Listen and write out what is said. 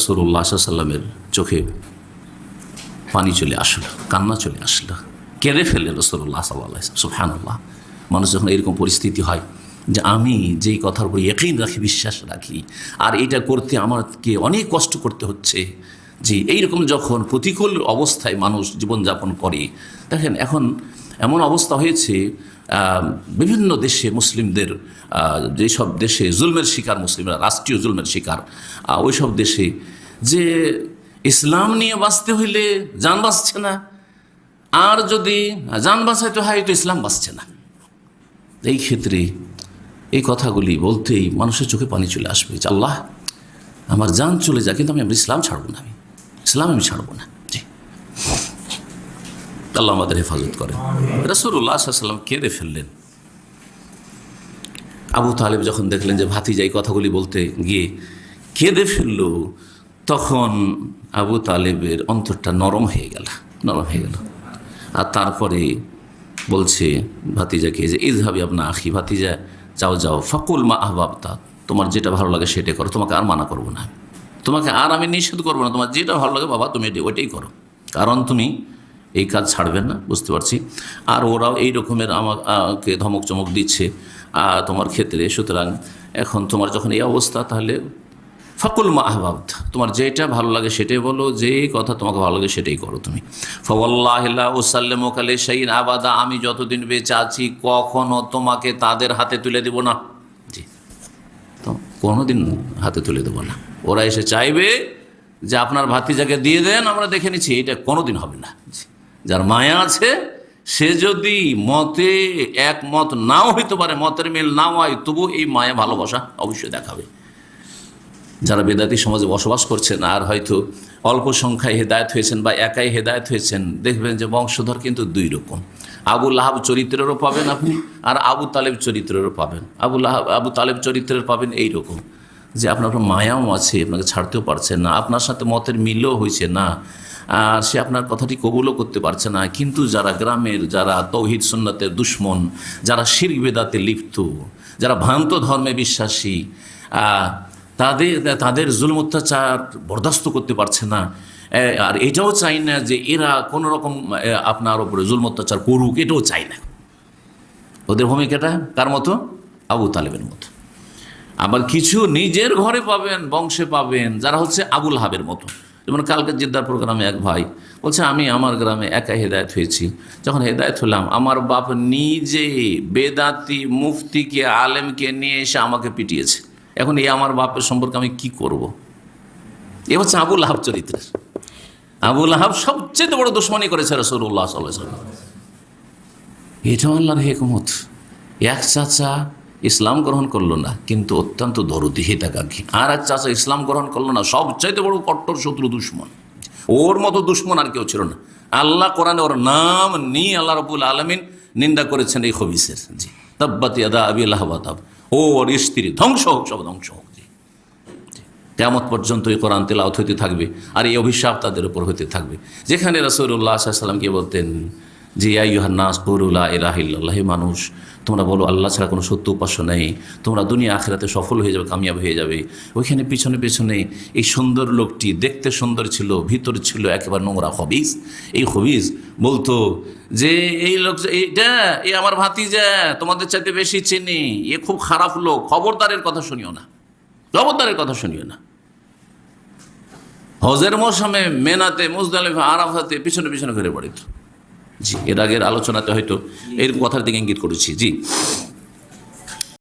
রাসূলুল্লাহ সাল্লাল্লাহু আলাইহি ওয়াসাল্লামের চোখে পানি চলে আসলো, কান্না চলে আসলো, কেঁদে ফেললেন রাসূলুল্লাহ সাল্লাল্লাহু আলাইহি ওয়াসাল্লাম। সুবহানাল্লাহ। মানুষ যখন এরকম পরিস্থিতি হয় যে আমি যেই কথার উপর ইয়াকিন রাখি, বিশ্বাস রাখি, আর এইটা করতে আমাকে অনেক কষ্ট করতে হচ্ছে, যে এইরকম যখন প্রতিকূল অবস্থায় মানুষ জীবনযাপন করে, দেখেন এখন এমন অবস্থা হয়েছে বিভিন্ন দেশে মুসলিমদের, যেসব দেশে জুলমের শিকার মুসলিমরা, রাষ্ট্রীয় জুলমের শিকার, ওই সব দেশে যে ইসলাম নিয়ে বাঁচতে হইলে জান বাঁচছে না, আর যদি জান বাঁচাইতে হয় তো ইসলাম বাঁচছে না। এই ক্ষেত্রে এই কথাগুলি বলতেই মানুষের চোখে পানি চলে আসবে যে আল্লাহ আমার জান চলে যায়, কিন্তু আমি ইসলাম ছাড়বো না, ইসলাম আমি ছাড়বো না। জি, আল্লাহ আমাদের হেফাজত করেন। রাসূলুল্লাহ সাল্লাল্লাহু আলাইহি ওয়াসাল্লাম কেঁদে ফেললেন। আবু তালেব যখন দেখলেন যে ভাতিজা এই কথাগুলি বলতে গিয়ে কেঁদে ফেলল, তখন আবু তালেবের অন্তরটা নরম হয়ে গেল। আর তারপরে বলছে ভাতিজাকে যে ইযহাবি আবনা আখি, ভাতিজা যাও যাও, ফাকুল মা আহবাবতা, তোমার যেটা ভালো লাগে সেটাই করো, তোমাকে আর মানা করবো না, তোমাকে আর আমি নিষেধ করবো না, তোমার যেটা ভালো লাগে বাবা তুমি ওইটাই করো, কারণ তুমি এই কাজ ছাড়বেন না, বুঝতে পারছি। আর ওরাও এই রকমের আমাকে ধমক চমক দিচ্ছে তোমার ক্ষেত্রে, সুতরাং এখন তোমার যখন এই অবস্থা, তাহলে ফাকুল মা আহবাবতা, তোমার যেটা ভালো লাগে সেটাই বলো, যে কথা তোমাকে ভালো লাগে সেটাই করো তুমি। ফাওয়াল্লাহি লা উসাল্লিমুকা লিশাইইন আবাদা, আমি যতদিন বেঁচে আছি কখনো তোমাকে তাদের হাতে তুলে দেব না। জি, তো কোনোদিন হাতে তুলে দেবো না। ওরা এসে চাইবে যে আপনার ভাতিজাকে দিয়ে দেন, আমরা দেখে নিচ্ছি, এটা কোনোদিন হবে না। যার মায়া আছে সে যদি মতে একমত নাও হইতে পারে, মতের মিল নাও হয়, তবু এই মায়া ভালোবাসা অবশ্যই দেখাবে। যারা বেদাতি সমাজে বসবাস করছেন আর হয়তো অল্প সংখ্যায় হেদায়েত হয়েছেন বা একাই হেদায়েত হয়েছেন, দেখবেন যে বংশধর কিন্তু দুই রকম। আবু লাহাব চরিত্রেরও পাবেন আপনি, আর আবু তালেব চরিত্রেরও পাবেন। আবু তালেব চরিত্রের পাবেন এই রকম যে আপনার মায়াও আছে, আপনাকে ছাড়তেও পারছেন না, আপনার সাথে মতের মিলও হয়েছে না, আর সে আপনার কথাটি কবুলও করতে পারছে না। কিন্তু যারা গ্রামের, যারা তৌহিদ সুন্নাতের দুশ্মন, যারা শিরক বেদাতে লিপ্ত, যারা ভ্রান্ত ধর্মে বিশ্বাসী, তাদের জুলুম অত্যাচার বরদাস্ত করতে পারছে না, আর এটাও চাই না যে এরা কোনো রকম আপনার ওপরে জুলুম অত্যাচার করুক, এটাও চাই না। ওদের ভূমিকাটা কার মতো? আবু তালেবের মতো। আবার কিছু নিজের ঘরে পাবেন, বংশে পাবেন, যারা হচ্ছে আবু লাহাবের মতো। যেমন কালকে জিদ্দার প্রোগ্রামে এক ভাই বলছে, আমি আমার গ্রামে একা হেদায়েত হয়েছি, যখন হেদায়েত হলাম আমার বাপ নিজে বেদাতি মুফতিকে আলেমকে নিয়ে এসে আমাকে পিটিয়েছে, এখন এই আমার বাপের সম্পর্কে আমি কি করব? এ হচ্ছে আবু লাহাব চরিত্রের। আবু লাহাব সবচেয়ে বড় দুশমনী করেছে রাসূলুল্লাহ সাল্লাল্লাহু আলাইহি ওয়াসাল্লাম। এটা আল্লাহর হিকমত। এক চাচা ইসলাম গ্রহণ করলো না, কিন্তু অত্যন্ত দরদি হিতাকাঙ্ক্ষী, আর এক চাচা ইসলাম গ্রহণ করলো না, সবচাইতে বড় কট্টর শত্রু দুশ্মন। ওর মতো দুশ্মন আর কেউ ছিল না। আল্লাহ কোরআনে ওর নাম নিয়ে আল্লাহ রাব্বুল আলামিন নিন্দা করেছেন এই খবিসের। জি, তাব্বাত ইয়াদা আবি লাহাব ওয়া তাব, ওর স্ত্রী ধ্বংস হোক, সব ধ্বংস হোক। কিয়ামত পর্যন্ত এই কোরআন তেলাওয়াত হতে থাকবে, আর এই অভিশাপ তাদের উপর হতে থাকবে। যেখানে রাসূলুল্লাহ সাল্লাল্লাহু আলাইহি ওয়াসাল্লামকে বলতেন যে ইয়া আইয়ুহান নাস কুলু লা ইলাহা ইল্লাল্লাহ, মানুষ তোমরা বলো আল্লাহ ছাড়া কোনো সত্য উপাস্য নেই, তোমরা দুনিয়া আখিরাতে সফল হয়ে যাবে, কামিয়াব হয়ে যাবে। ওইখানে পিছনে পিছনে এই সুন্দর লোকটি, দেখতে সুন্দর ছিল, ভিতর ছিল একেবারে নোংরা খবিস, এই খবিস বলতো যে এই লোক, এইটা এ আমার ভাতিজা, তোমাদের চাইতে বেশি চিনি, এ খুব খারাপ লোক, খবরদারের কথা শুনিও না, খবরদারের কথা শুনিও না। হজের মৌসুমে মেনাতে, মুজদালিফা, আরাফাতে পিছনে পিছনে ঘুরে পড়িত। জি, এর আগের আলোচনাতে হয়তো এর কথার দিকে ইঙ্গিত করেছি। জি।